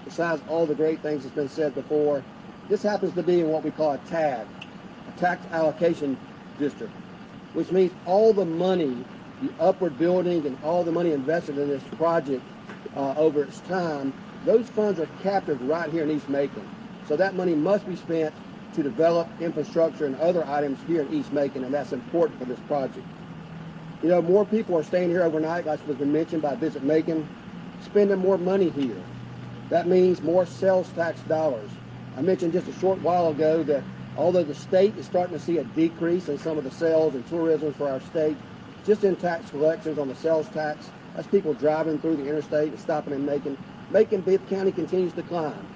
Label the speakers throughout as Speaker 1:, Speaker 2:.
Speaker 1: besides all the great things that's been said before, this happens to be in what we call a TAD, a tax allocation district, which means all the money, the upward building and all the money invested in this project over its time, those funds are captured right here in East Macon. So that money must be spent to develop infrastructure and other items here in East Macon, and that's important for this project. You know, more people are staying here overnight, like was been mentioned by Visit Macon, spending more money here. That means more sales tax dollars. I mentioned just a short while ago that although the state is starting to see a decrease in some of the sales and tourism for our state, just in tax collections on the sales tax, that's people driving through the interstate and stopping in Macon. Bibb County continues to climb.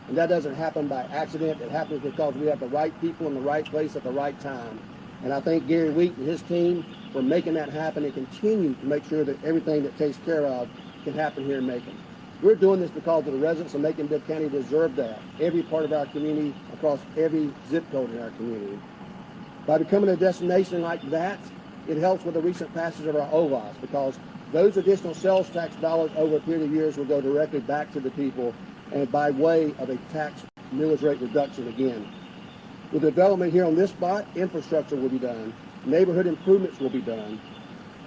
Speaker 1: And that doesn't happen by accident. It happens because we have the right people in the right place at the right time. And I thank Gary Wheat and his team for making that happen and continue to make sure that everything that takes care of can happen here in Macon. We're doing this because the residents of Macon-Bibb County deserve that. Every part of our community, across every zip code in our community. By becoming a destination like that, it helps with the recent passage of our OLAS, because those additional sales tax dollars over a period of years will go directly back to the people and by way of a tax millage rate reduction again. With development here on this spot, infrastructure will be done, neighborhood improvements will be done,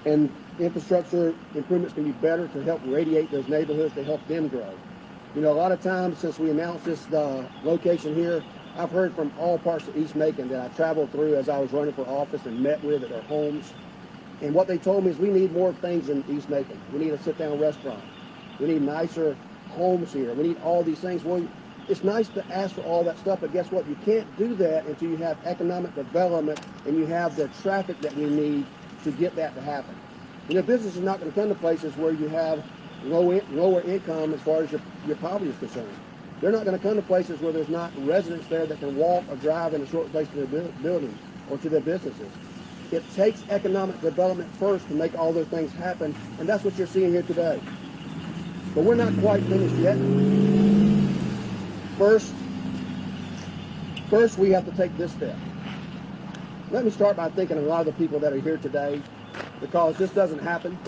Speaker 1: and infrastructure improvements can be better to help radiate those neighborhoods, to help them grow. You know, a lot of times since we announced this location here, I've heard from all parts of East Macon that I traveled through as I was running for office and met with at their homes. And what they told me is we need more things in East Macon. We need a sit-down restaurant. We need nicer homes here. We need all these things. Well, it's nice to ask for all that stuff, but guess what? You can't do that until you have economic development and you have the traffic that we need to get that to happen. You know, business is not going to come to places where you have lower income as far as your poverty is concerned. They're not going to come to places where there's not residents there that can walk or drive in a short place to their buildings or to their businesses. It takes economic development first to make all those things happen, and that's what you're seeing here today. But we're not quite finished yet. First, we have to take this step. Let me start by thanking a lot of the people that are here today, because this doesn't happen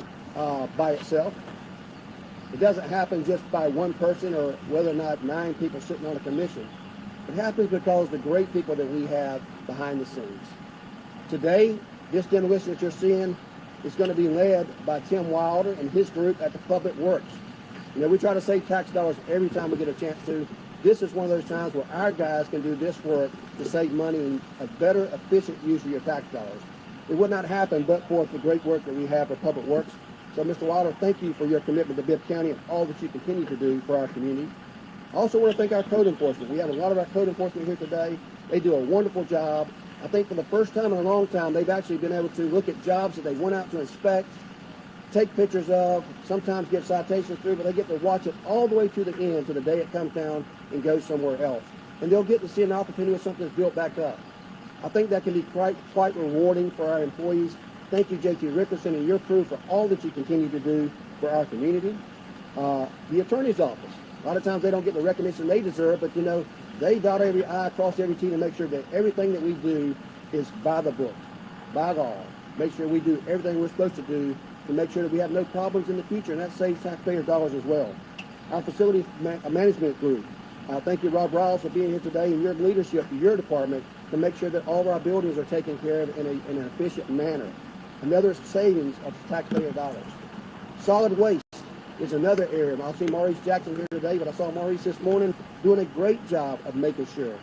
Speaker 1: by itself. It doesn't happen just by one person or whether or not 9 people sitting on a commission. It happens because of the great people that we have behind the scenes. Today, this demolition that you're seeing is going to be led by Tim Wilder and his group at the Public Works. You know, we try to save tax dollars every time we get a chance to. This is one of those times where our guys can do this work to save money and a better, efficient use of your tax dollars. It would not happen but for the great work that we have for Public Works. So, Mr. Wilder, thank you for your commitment to Bibb County and all that you continue to do for our community. I also want to thank our code enforcement. We have a lot of our code enforcement here today. They do a wonderful job. I think for the first time in a long time, they've actually been able to look at jobs that they went out to inspect, take pictures of, sometimes get citations through, but they get to watch it all the way to the end, to the day it comes down and goes somewhere else. And they'll get to see an opportunity if something's built back up. I think that can be quite rewarding for our employees. Thank you, J.T. Rickerson and your crew, for all that you continue to do for our community. The attorney's office, a lot of times they don't get the recognition they deserve, but you know, they dot every I, cross every T to make sure that everything that we do is by the book, by law. Make sure we do everything we're supposed to do to make sure that we have no problems in the future, and that saves taxpayer dollars as well. Our facility management group, thank you, Rob Riles, for being here today, and your leadership to your department to make sure that all of our buildings are taken care of in an efficient manner. Another savings of taxpayer dollars. Solid waste is another area. I'll see Maurice Jackson here today, but I saw Maurice this morning doing a great job of making sure.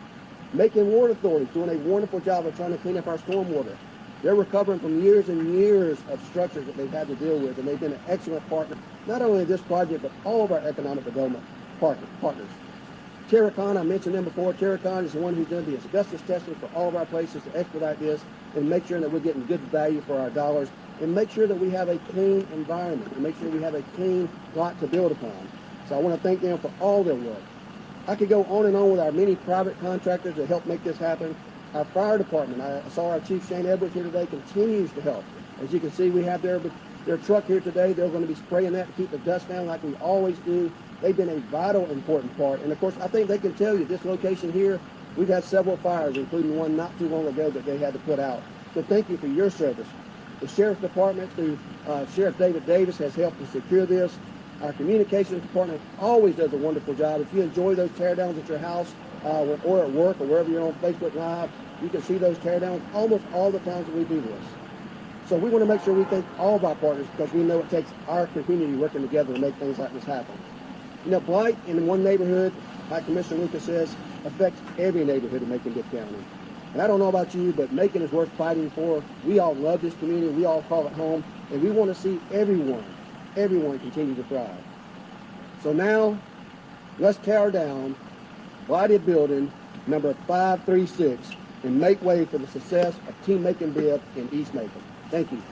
Speaker 1: Macon Water Authority doing a wonderful job of trying to clean up our stormwater. They're recovering from years and years of structures that they've had to deal with, and they've been an excellent partner, not only in this project, but all of our economic development partners. Terracon, I mentioned them before. Terracon is the one who's done the asbestos testing for all of our places to expedite this and make sure that we're getting good value for our dollars, and make sure that we have a clean environment, and make sure we have a clean lot to build upon. So I want to thank them for all their work. I could go on and on with our many private contractors that help make this happen. Our fire department, I saw our Chief Shane Edwards here today, continues to help. As you can see, we have their truck here today. They're going to be spraying that to keep the dust down like we always do. They've been a vital, important part. And of course, I think they can tell you this location here, we've had several fires, including one not too long ago that they had to put out. So thank you for your service. The Sheriff's Department, through Sheriff David Davis, has helped to secure this. Our communications department always does a wonderful job. If you enjoy those teardowns at your house or at work or wherever you're on Facebook Live, you can see those teardowns almost all the times that we do this. So we want to make sure we thank all of our partners because we know it takes our community working together to make things like this happen. You know, blight in one neighborhood, like Commissioner Lucas says, affects every neighborhood in Macon-Gibb County. And I don't know about you, but Macon is worth fighting for. We all love this community. We all call it home. And we want to see everyone continue to thrive. So now, let's tear down blighted building number 536 and make way for the success of Team Macon-Bibb in East Macon. Thank you.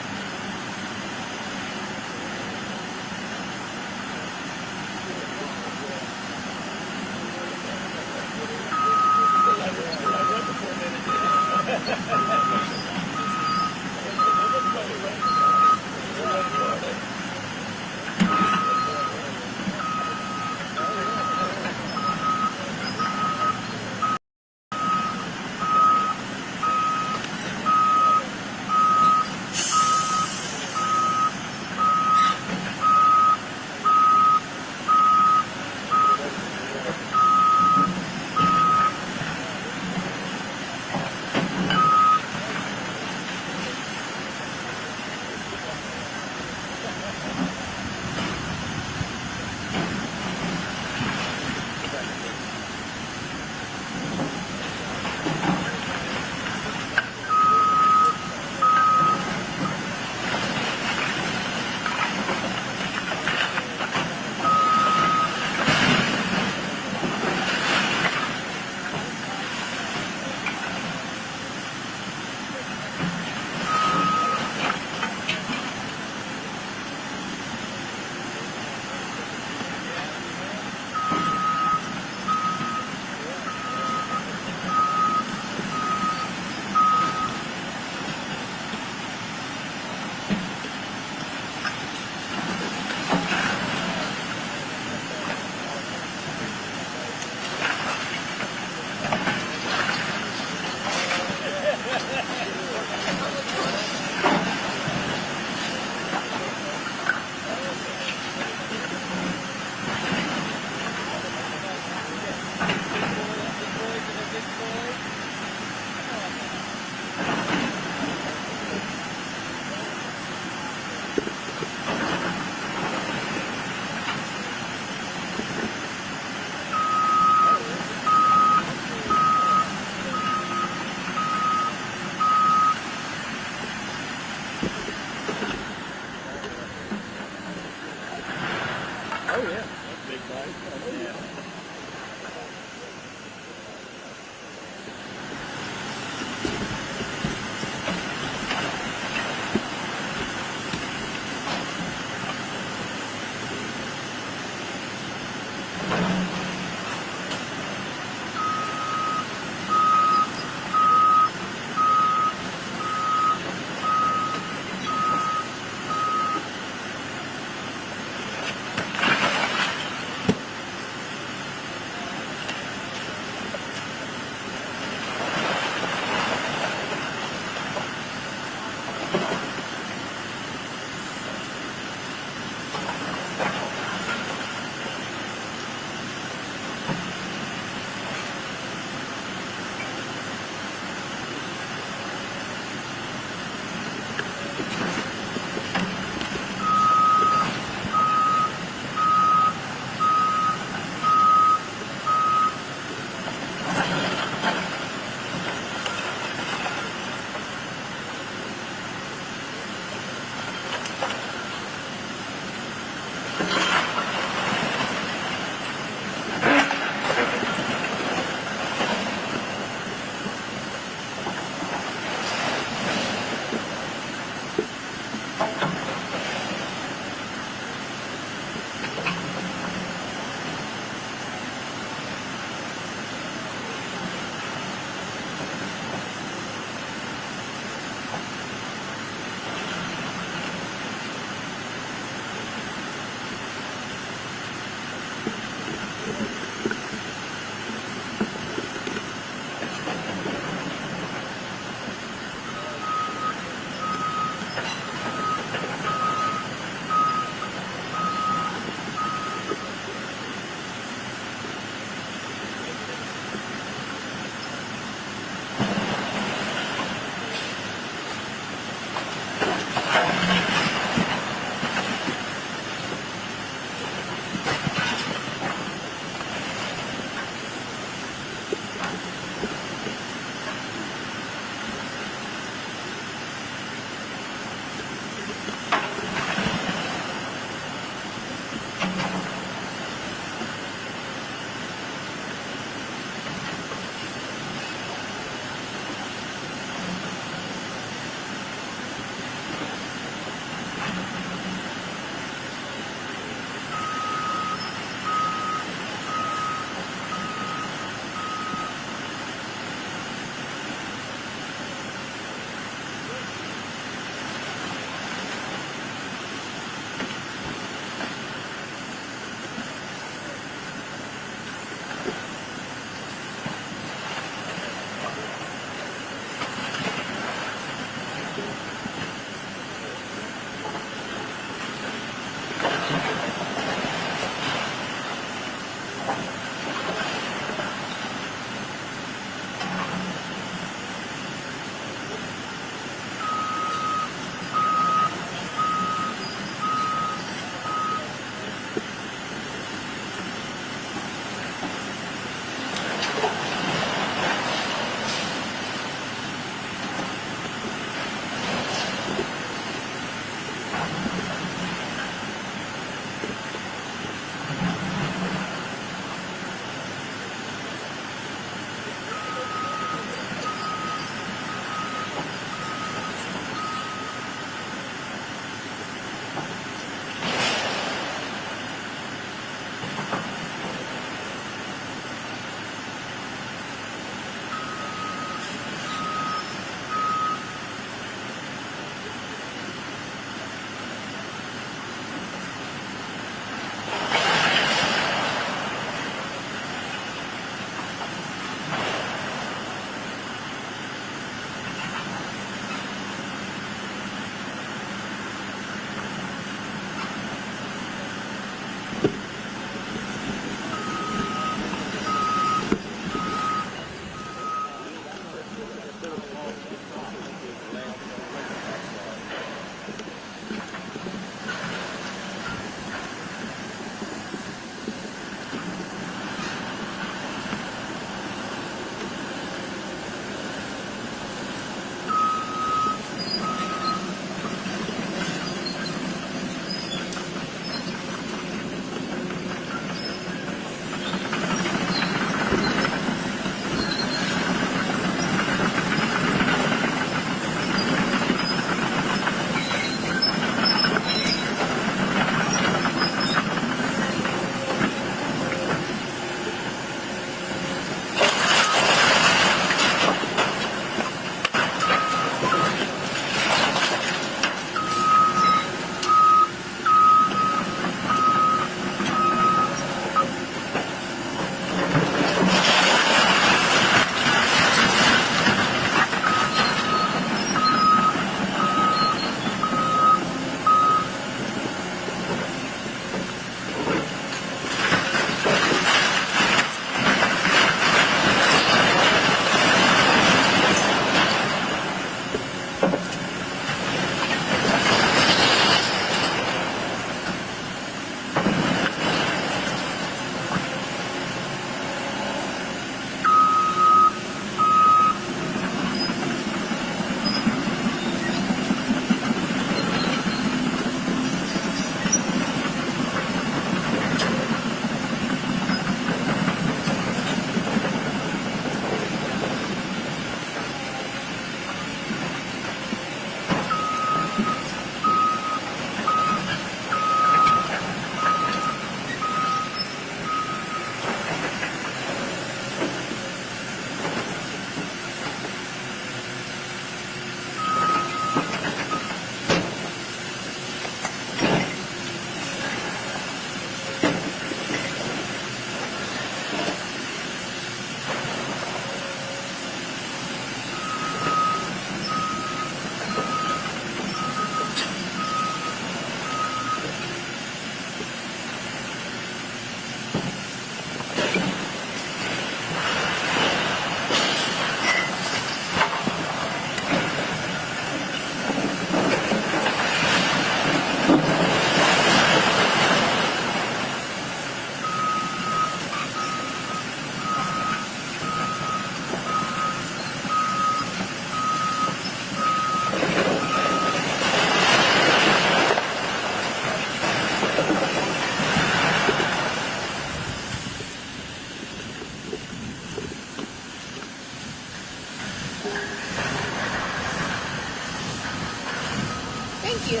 Speaker 2: Thank you.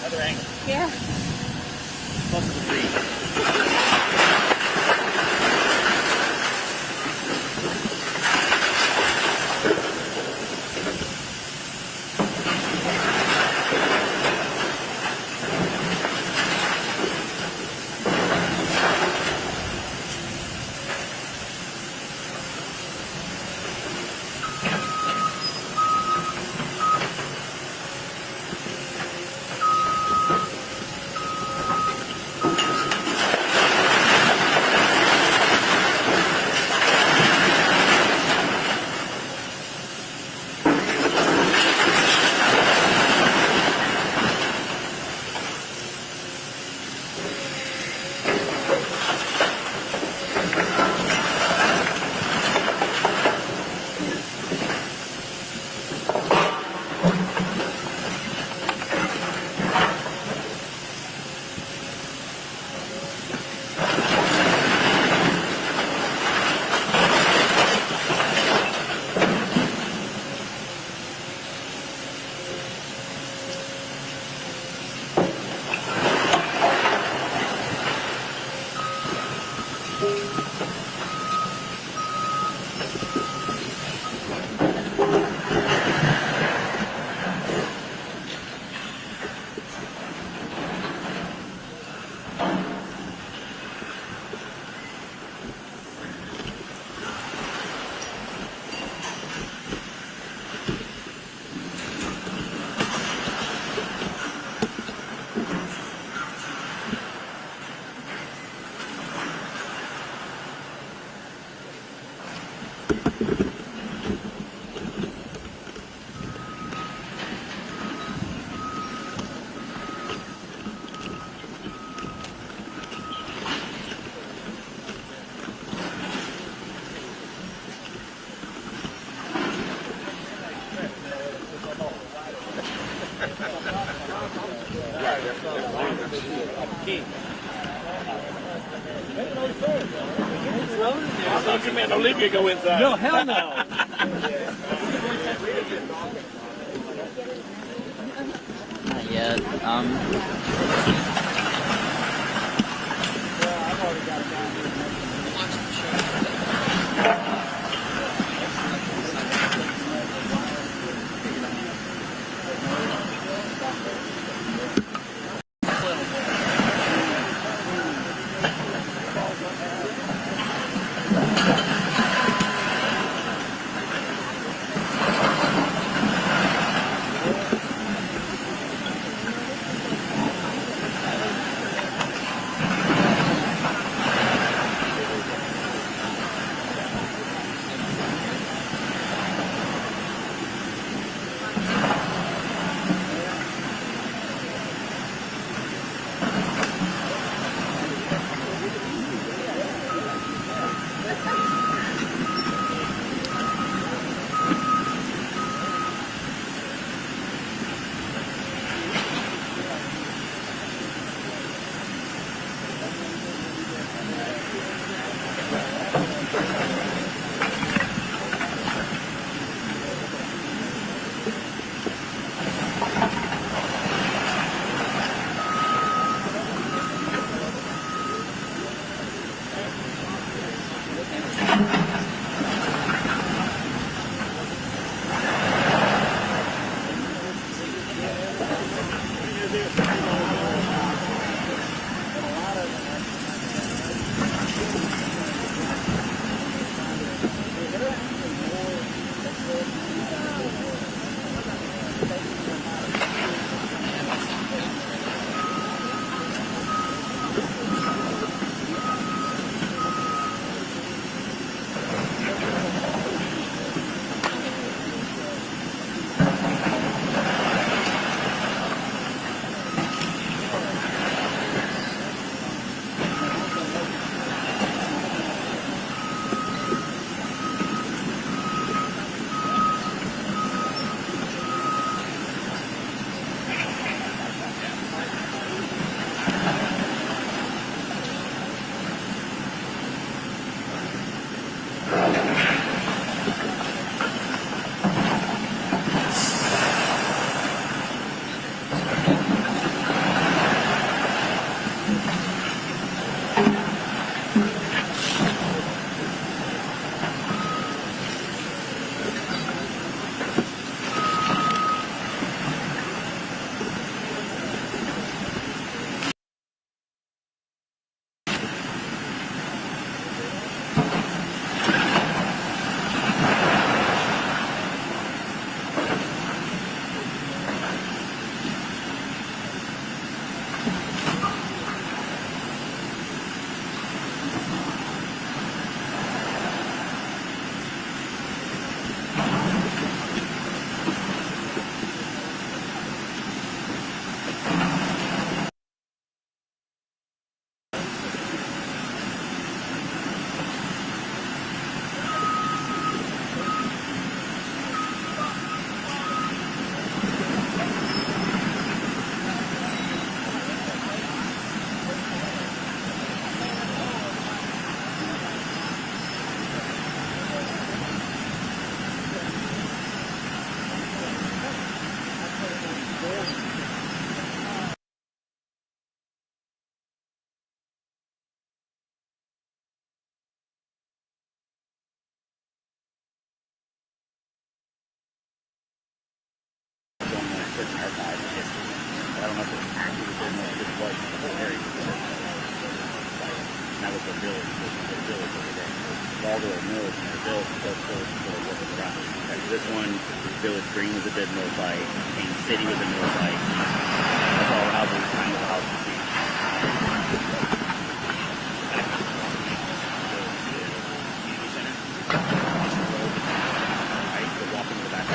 Speaker 3: Other angle.
Speaker 2: Yeah.
Speaker 3: Close to the tree. Man, Olivia go inside.
Speaker 4: No, hell no.
Speaker 5: Not yet.
Speaker 2: and that was the village over there. All the mills and the village was around. This one, Village Green was a dead mill site, Kane City was a mill site. That's all the houses, kind of the houses you see. Community center. Right, so walk into the back.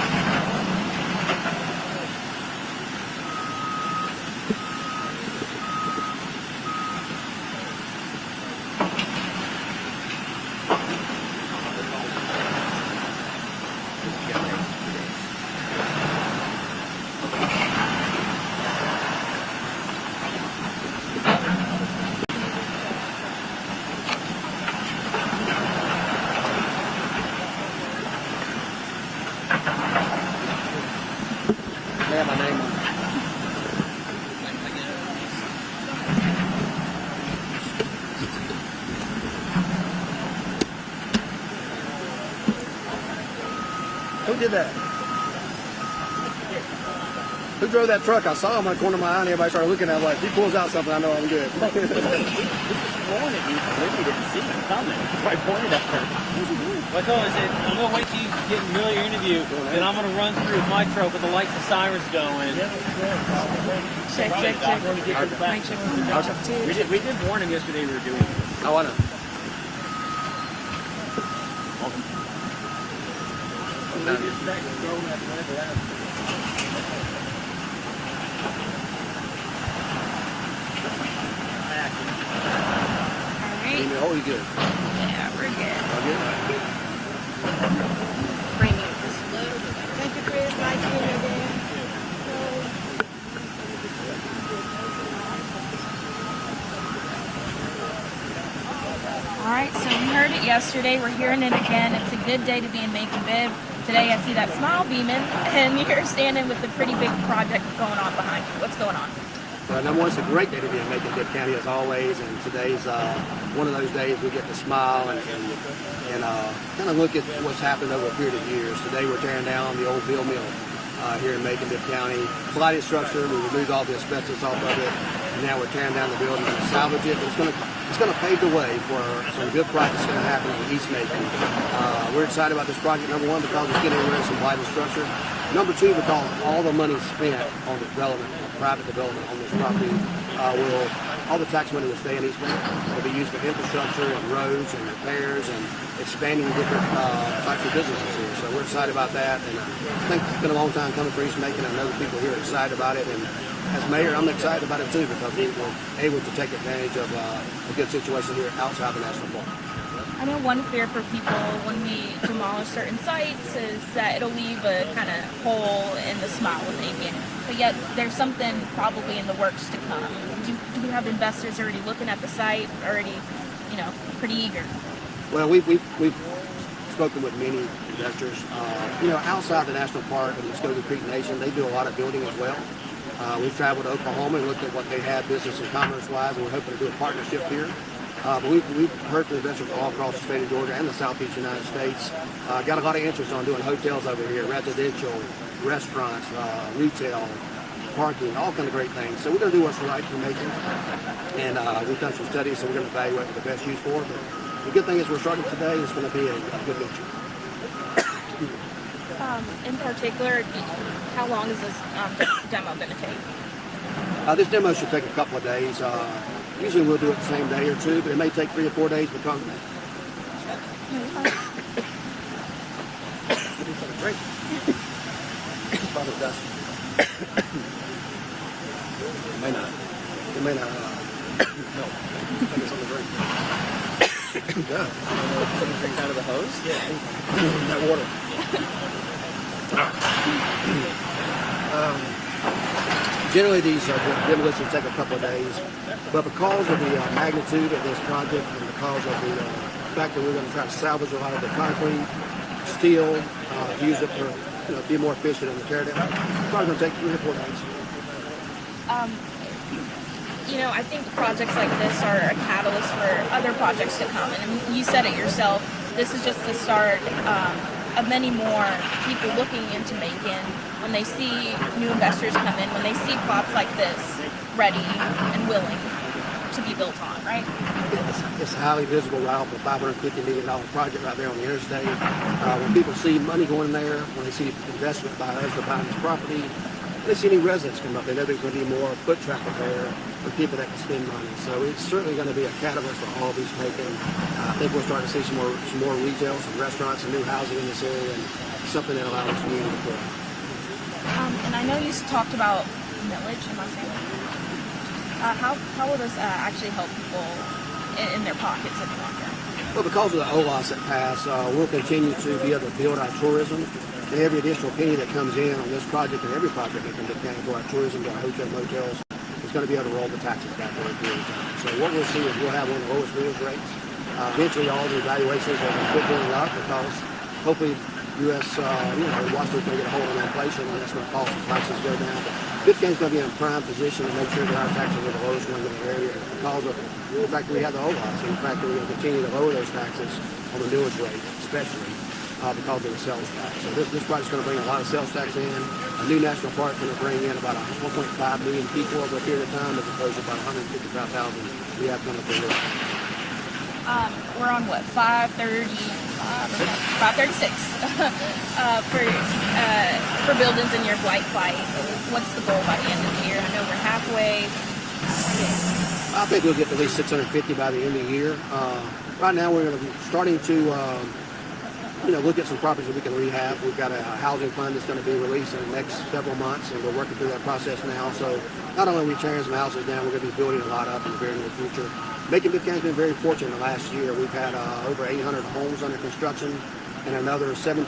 Speaker 1: They have my name on it. Who did that? Who drove that truck? I saw him in the corner of my eye and everybody started looking at him like, if he pulls out something, I know I'm good.
Speaker 2: Pointed at you, Libby didn't see him coming. So I pointed at her.
Speaker 4: Well, I told him, I said, I'm going to wait till you get in the middle of your interview, then I'm going to run through with my truck with the lights and sirens going.
Speaker 6: Check. Mic check.
Speaker 4: We did warn him yesterday we were doing it.
Speaker 1: Oh, I know.
Speaker 6: Alright.
Speaker 1: Oh, you good?
Speaker 6: Yeah, we're good.
Speaker 1: All good?
Speaker 6: Framing it just a little bit better. Thank you, Chris. Bye, Alright, so we heard it yesterday. We're hearing it again. It's a good day to be in Macon Bib. Today I see that smile beaming, and you're standing with a pretty big project going on behind you. What's going on?
Speaker 1: Number one, it's a great day to be in Macon Dip County as always, and today's one of those days we get to smile and kind of look at what's happened over a period of years. Today we're tearing down the old Bill Mill here in Macon Dip County. Blighted structure, we removed all the asbestos off of it, and now we're tearing down the building to salvage it. But it's going to pave the way for some good projects going to happen in East Macon. We're excited about this project, number one, because it's getting rid of some blighted structure. Number two, because all the money spent on development, private development on this property, all the tax money will stay in East Macon. It'll be used for infrastructure and roads and repairs and expanding different types of businesses here. So we're excited about that, and I think it's been a long time coming for East Macon. I know the people here are excited about it, and as mayor, I'm excited about it too, because we were able to take advantage of a good situation here outside the national park.
Speaker 6: I know one fear for people when we demolish certain sites is that it'll leave a kind of hole in the smile with Macon. But yet there's something probably in the works to come. Do we have investors already looking at the site, already, pretty eager?
Speaker 1: Well, we've spoken with many investors. Outside the national park and the Muskogee Creek Nation, they do a lot of building as well. We've traveled to Oklahoma and looked at what they had business and commerce-wise, and we're hoping to do a partnership here. But we've heard from investors all across the state of Georgia and the southeast United States. Got a lot of interest on doing hotels over here, residential, restaurants, retail, parking, all kind of great things. So we're going to do what's right for Macon. And we've done some studies, so we're going to evaluate what the best use for it. But the good thing is we're starting today. It's going to be a good venture.
Speaker 6: In particular, how long is this demo going to take?
Speaker 1: This demo should take a couple of days. Usually we'll do it the same day or two, but it may take 3 or 4 days because of that. Drink. Probably does. It may not. It may not. No. I think it's on the drink. Yeah.
Speaker 4: Drink out of the hose?
Speaker 1: Yeah. That water. Generally, these demolitions take a couple of days, but because of the magnitude of this project and because of the fact that we're going to try to salvage a lot of the concrete, steel, use it for be more efficient in the teardown, it's probably going to take 3 or 4 days.
Speaker 6: I think projects like this are a catalyst for other projects to come. And you said it yourself, this is just the start of many more people looking into Macon when they see new investors come in, when they see plots like this ready and willing to be built on, right?
Speaker 1: It's a highly visible route for a $550 million project right there on the interstate. When people see money going there, when they see investment by us for buying this property, they see new residents come up. They know there's going to be more foot traffic there for people that can spend money. So it's certainly going to be a catalyst for all these Macon. I think we're starting to see some more retail, some restaurants, some new housing in this area, and something that allows the community to grow.
Speaker 6: And I know you talked about millage. Am I saying that? How will this actually help people in their pockets in the long term?
Speaker 1: Well, because of the OLAS that passed, we'll continue to be able to build our tourism. And every additional penny that comes in on this project and every project that comes in to our tourism, to our hotel motels, is going to be able to roll the taxes back over a period of time. So what we'll see is we'll have one of the lowest millage rates. Eventually, all the evaluations are going to quit going up because hopefully U.S. Washington's going to get a hold of inflation, and that's going to cause the prices to go down. But Bitcoin's going to be in a prime position to make sure that our taxes are the lowest ones in the area because of the fact that we have the OLAS, and the fact that we're going to continue to lower those taxes on the millage rate, especially because of the sales tax. So this project's going to bring a lot of sales tax in. A new national park is going to bring in about 1.5 million people over a period of time, as opposed to about 155,000 we have coming up there.
Speaker 6: We're on what, 536 for buildings in your Blight Fight. What's the goal by the end of the year? I know we're halfway.
Speaker 1: I think we'll get to at least 650 by the end of the year. Right now we're going to be starting to look at some properties that we can rehab. We've got a housing fund that's going to be released in the next several months, and we're working through that process now. So not only are we tearing some houses down, we're going to be building a lot up in the very near future. Macon-Bibb-County's been very fortunate in the last year. We've had over 800 homes under construction and another 1,700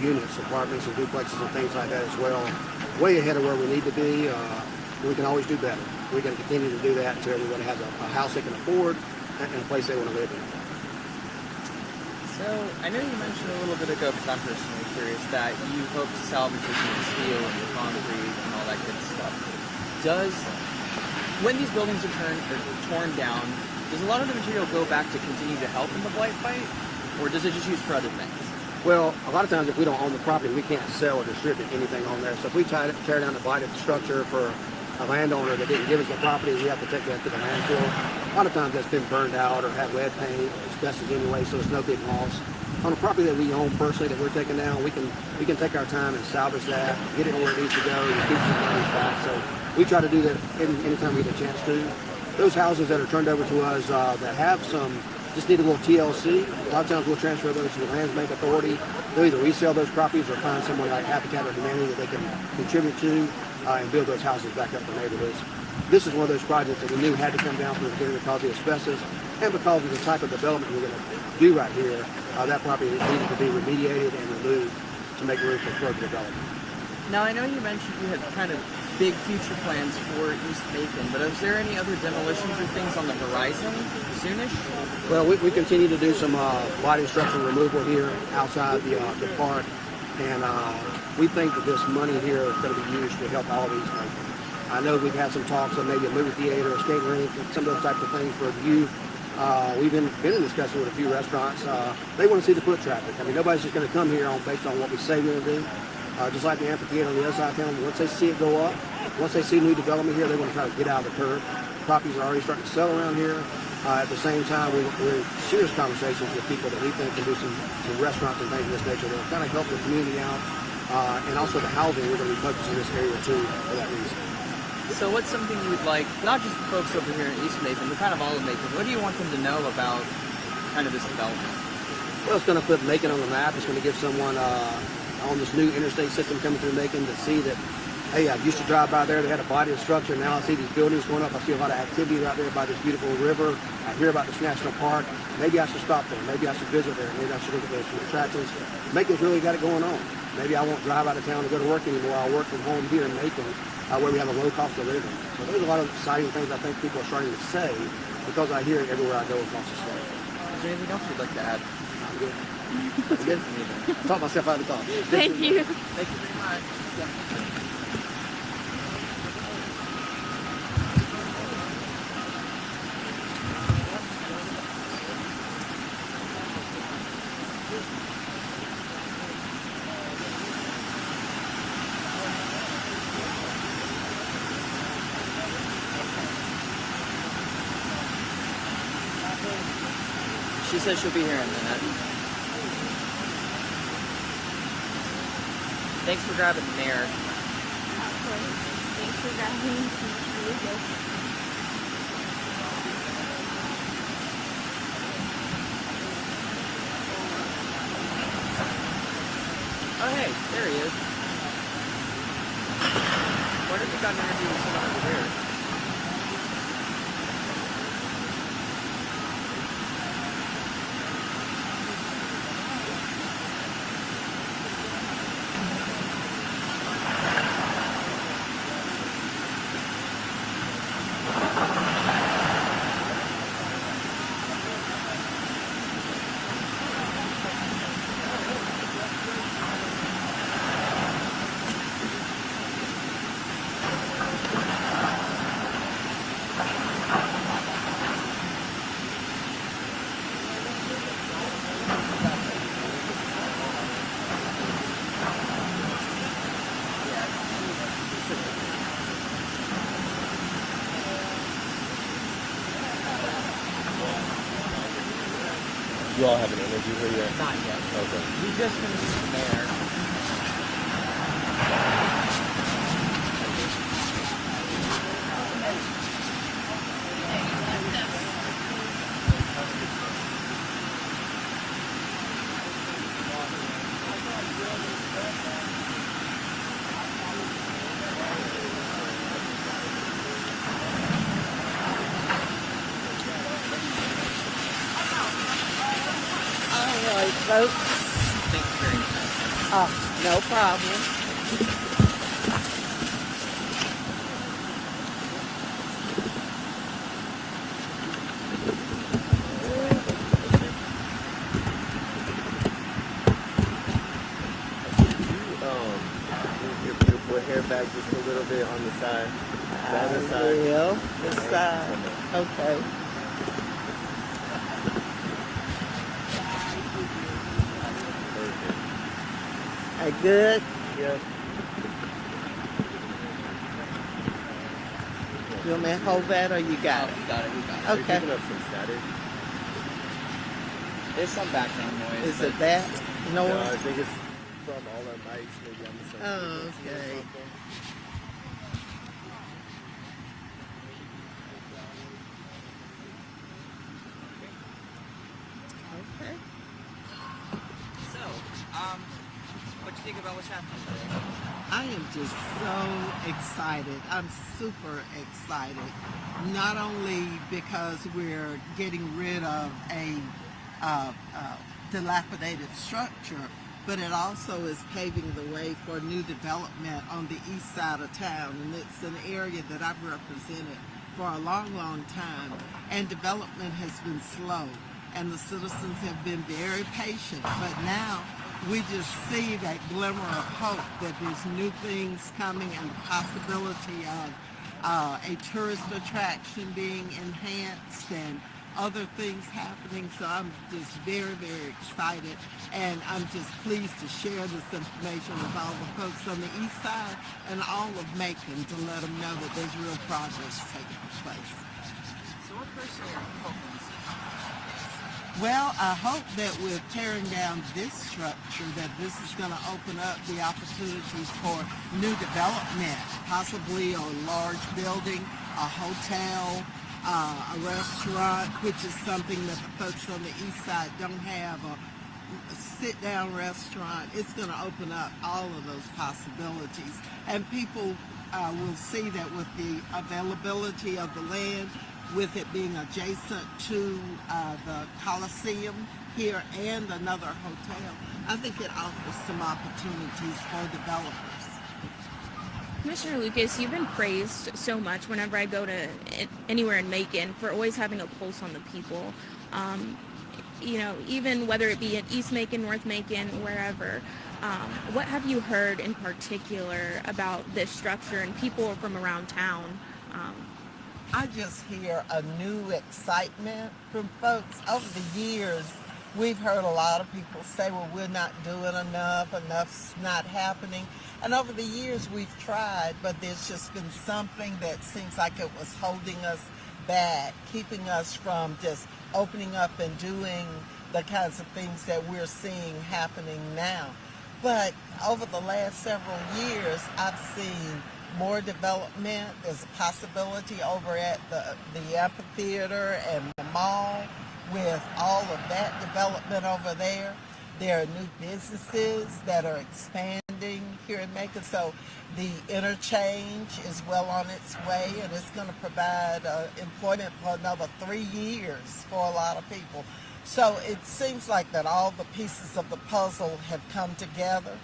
Speaker 1: units, apartments and duplexes and things like that as well. Way ahead of where we need to be. We can always do better. We're going to continue to do that until everybody has a house they can afford and a place they want to live in.
Speaker 5: So, I know you mentioned a little bit ago, because I'm personally curious, that you hope to salvage the steel and the concrete and all that good stuff. When these buildings are torn down, does a lot of the material go back to continue to help in the Blight Fight, or does it just use for other things?
Speaker 1: Well, a lot of times if we don't own the property, we can't sell or distribute anything on there. So if we tear down the blighted structure for a landowner that didn't give us the property, we have to take that to the landfill. A lot of times that's been burned out or had lead paint or asbestos anyway, so it's no big loss. On a property that we own personally that we're taking down, we can take our time and salvage that, get it where it needs to go, and keep some things back. So we try to do that anytime we get a chance to. Those houses that are turned over to us that have just need a little TLC, a lot of times we'll transfer those to the Lands Bank Authority. They'll either resell those properties or find someone like Habitat or Humanity that they can contribute to and build those houses back up for neighborhoods. This is one of those projects that we knew had to come down from the beginning because of the asbestos and because of the type of development we're going to do right here. That property needed to be remediated and removed to make room for further development.
Speaker 5: Now, I know you mentioned you had kind of big future plans for East Macon, but is there any other demolitions or things on the horizon soonish?
Speaker 1: Well, we continue to do some body structure removal here outside the park, and we think that this money here is going to be used to help all these things. I know we've had some talks of maybe a movie theater, a skate rink, and some of those types of things for the youth. We've been in discussion with a few restaurants. They want to see the foot traffic. I mean, nobody's just going to come here based on what we say we're going to do. Just like the amphitheater on the other side of town, once they see it go up, once they see new development here, they want to try to get out of the curve. Properties are already starting to sell around here. At the same time, we're in serious conversations with people that we think can do some restaurants and things of this nature that will kind of help the community out. And also the housing, we're going to be focusing in this area too for that reason.
Speaker 5: So what's something you would like, not just the folks over here in East Macon, but kind of all of Macon, what do you want them to know about kind of this development?
Speaker 1: Well, it's going to put Macon on the map. It's going to give someone on this new interstate system coming through Macon to see that, hey, I used to drive by there. They had a body of structure. Now I see these buildings going up. I see a lot of activity right there by this beautiful river. I hear about this national park. Maybe I should stop there. Maybe I should visit there. Maybe I should look at those attractions. Macon's really got it going on. Maybe I won't drive out of town to go to work anymore. I'll work from home here in Macon where we have a low cost of living. So there's a lot of exciting things I think people are starting to say because I hear it everywhere I go across the state.
Speaker 5: Is there anything else you'd like to add?
Speaker 1: I'm good. That's good. Talk myself out of the thought.
Speaker 6: Thank you.
Speaker 5: Thank you very much. She says she'll be here in a minute. Thanks for grabbing the mirror.
Speaker 6: Of course. Thanks for grabbing Mr. Lucas.
Speaker 5: Oh, hey, there he is. Wonder if he got an interview with someone over there.
Speaker 7: You all have an interview here yet?
Speaker 5: Not yet.
Speaker 7: Okay.
Speaker 5: We just finished with the mayor.
Speaker 8: All right, folks.
Speaker 5: Thank you very much.
Speaker 8: No problem.
Speaker 7: Your hair back just a little bit on the side. The other side.
Speaker 8: Will. This side. Okay. Are good?
Speaker 7: Yep.
Speaker 8: You want me to hold that or you got it?
Speaker 5: We got it. We got it.
Speaker 7: Are you
Speaker 8: Okay.
Speaker 7: picking up some static?
Speaker 5: There's some background noise.
Speaker 8: Is
Speaker 5: but
Speaker 8: it that
Speaker 7: No, I
Speaker 8: noise?
Speaker 7: think it's from all our mics, maybe on the side.
Speaker 8: Oh, okay. Okay.
Speaker 5: So, what do you think about what's happening today?
Speaker 8: I am just so excited. I'm super excited. Not only because we're getting rid of a dilapidated structure, but it also is paving the way for new development on the east side of town. And it's an area that I've represented for a long, long time. And development has been slow. And the citizens have been very patient. But now we just see that glimmer of hope that there's new things coming and the possibility of a tourist attraction being enhanced and other things happening. So I'm just very, very excited, and I'm just pleased to share this information with all the folks on the east side and all of Macon to let them know that there's real progress taking place.
Speaker 5: So, what personally are you hoping to see?
Speaker 8: Well, I hope that with tearing down this structure, that this is going to open up the opportunities for new development, possibly a large building, a hotel, a restaurant, which is something that the folks on the east side don't have, a sit-down restaurant. It's going to open up all of those possibilities. And people will see that with the availability of the land, with it being adjacent to the Coliseum here and another hotel, I think it offers some opportunities for developers.
Speaker 6: Commissioner Lucas, you've been praised so much whenever I go to anywhere in Macon for always having a pulse on the people. You know, even whether it be in East Macon, North Macon, wherever. What have you heard in particular about this structure and people from around town?
Speaker 8: I just hear a new excitement from folks. Over the years, we've heard a lot of people say, well, we're not doing enough, enough's not happening. And over the years, we've tried, but there's just been something that seems like it was holding us back, keeping us from just opening up and doing the kinds of things that we're seeing happening now. But over the last several years, I've seen more development. There's a possibility over at the amphitheater and the mall with all of that development over there. There are new businesses that are expanding here in Macon. So the interchange is well on its way, and it's going to provide employment for another 3 years for a lot of people. So it seems like that all the pieces of the puzzle have come together,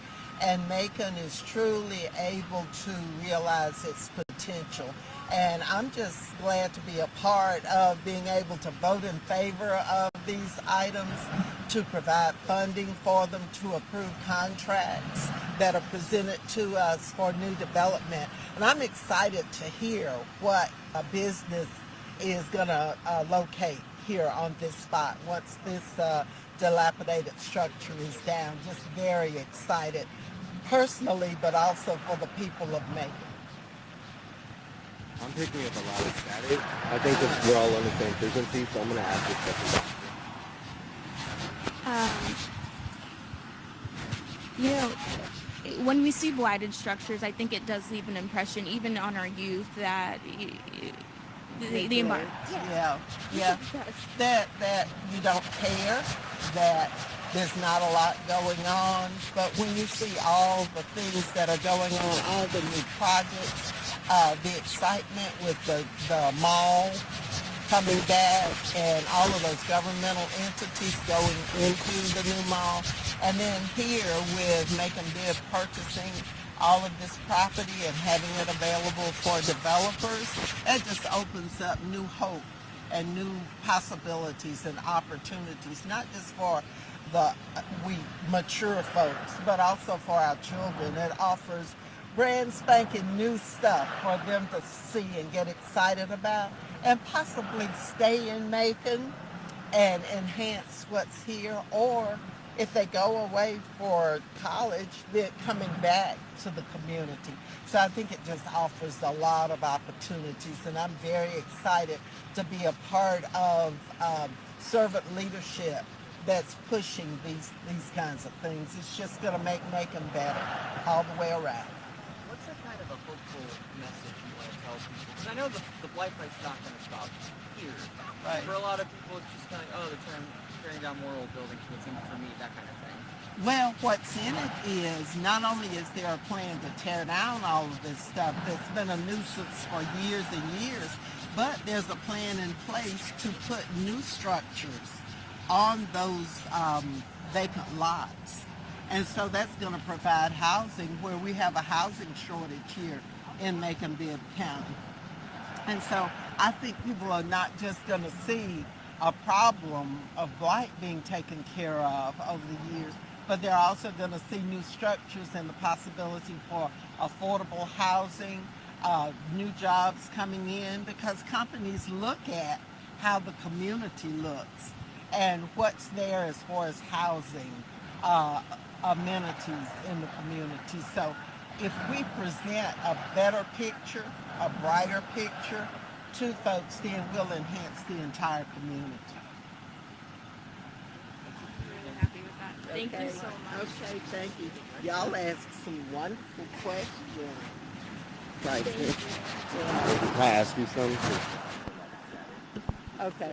Speaker 8: and Macon is truly able to realize its potential. And I'm just glad to be a part of being able to vote in favor of these items, to provide funding for them, to approve contracts that are presented to us for new development. And I'm excited to hear what a business is going to locate here on this spot once this dilapidated structure is down. Just very excited personally, but also for the people of Macon.
Speaker 7: I'm picking up a lot of static. I think that we're all on the same frequency, so I'm going to ask this question.
Speaker 6: You know, when we see blighted structures, I think it does leave an impression, even on our youth, that the environment.
Speaker 8: Yeah. That you don't care, that there's not a lot going on. But when you see all the things that are going on, all the new projects, the excitement with the mall coming back and all of those governmental entities going into the new mall, and then here with Macon Bid purchasing all of this property and having it available for developers, that just opens up new hope and new possibilities and opportunities, not just for we mature folks, but also for our children. It offers brand spanking new stuff for them to see and get excited about, and possibly stay in Macon and enhance what's here, or if they go away for college, they're coming back to the community. So I think it just offers a lot of opportunities, and I'm very excited to be a part of servant leadership that's pushing these kinds of things. It's just going to make Macon better all the way around.
Speaker 5: What's a kind of a hopeful message you want to tell people? Because I know the Blight Fight's not going to stop here.
Speaker 8: Right.
Speaker 5: For a lot of people, it's just kind of, oh, they're tearing down more old buildings, what's in it for me, that kind of thing.
Speaker 8: Well, what's in it is not only is there a plan to tear down all of this stuff that's been a nuisance for years and years, but there's a plan in place to put new structures on those vacant lots. And so that's going to provide housing where we have a housing shortage here in Macon-Bibb County. And so I think people are not just going to see a problem of blight being taken care of over the years, but they're also going to see new structures and the possibility for affordable housing, new jobs coming in, because companies look at how the community looks and what's there as far as housing, amenities in the community. So if we present a better picture, a brighter picture to folks, then we'll enhance the entire community.
Speaker 6: Really happy with that. Thank you so much.
Speaker 8: Okay, thank you. Y'all asked some wonderful questions. Right.
Speaker 7: Can I ask you something?
Speaker 8: Okay.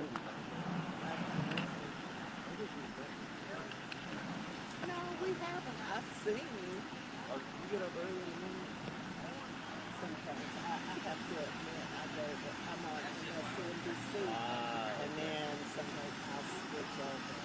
Speaker 8: No, we haven't. I've seen you. You get up early in the morning. Sometimes I have to admit, I'm on CNBC, and then sometimes I'll switch over.